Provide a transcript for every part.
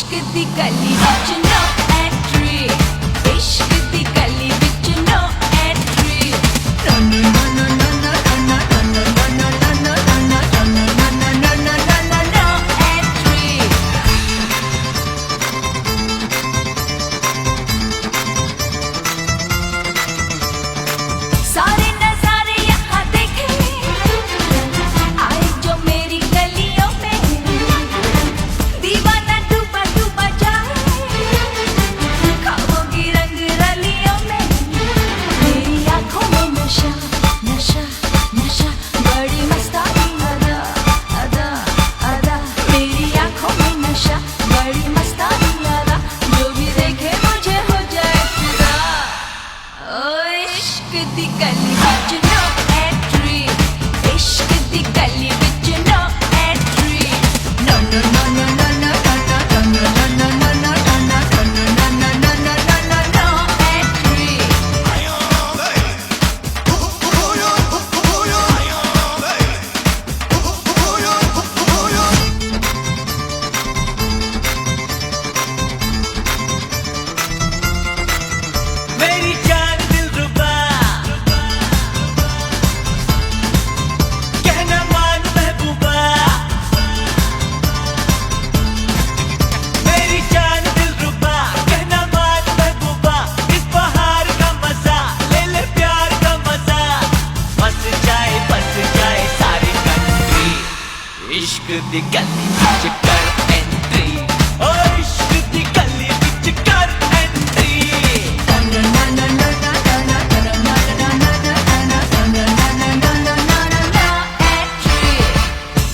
इश्क दी गली विच नो एंट्री, इश्क दी गली विच no entry. No no no no no no no no no no no no no no no entry. सारे नजारे यहाँ देखे आए जो मेरी गलियों में, दीवाना डूबा डूबा जाए ख्वाबों की रंग रलियों में। मेरी आंखों में नशा नशा नशा, बड़ी मस्तानी अदा अदा अदा। मेरी आंखों में नशा, बड़ी मस्तानी अदा, जो भी देखे मुझे हो जाए फिदा। ओ इश्क दी गली विच नो एंट्री, इश्क दी गली विच no entry. No no no no no no no no no no no no entry. मेरी जान दिलरुबा, कहना मान महबूबा। मेरी जान दिलरुबा, कहना मान महबूबा। इस बहार का मजा ले ले, प्यार का मजा। बस जाए सारी कंट्री। इश्क दी गली विच कर एंट्री, ओ इश्क दी गली विच कर एंट्री।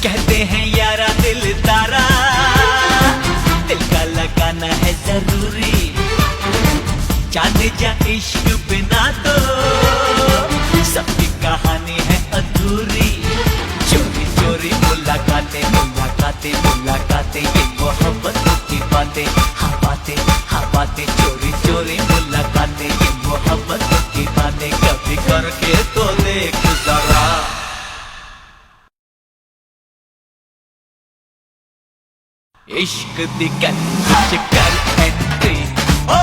कहते हैं यारा दिल तारा, दिल का लगाना है जरूरी। चांद जा इश्क बिना तो सबकी कहानी है अधूरी। चोरी चोरी मुलाकातें मुलाकातें मुलाकातें, ये मोहब्बत की बातें, हाँ बातें हाँ बातें। चोरी चोरी मुलाकातें, ये मोहब्बत की बातें, कभी करके तो देख जरा। इश्क दी गली विच कर एंट्री, ओ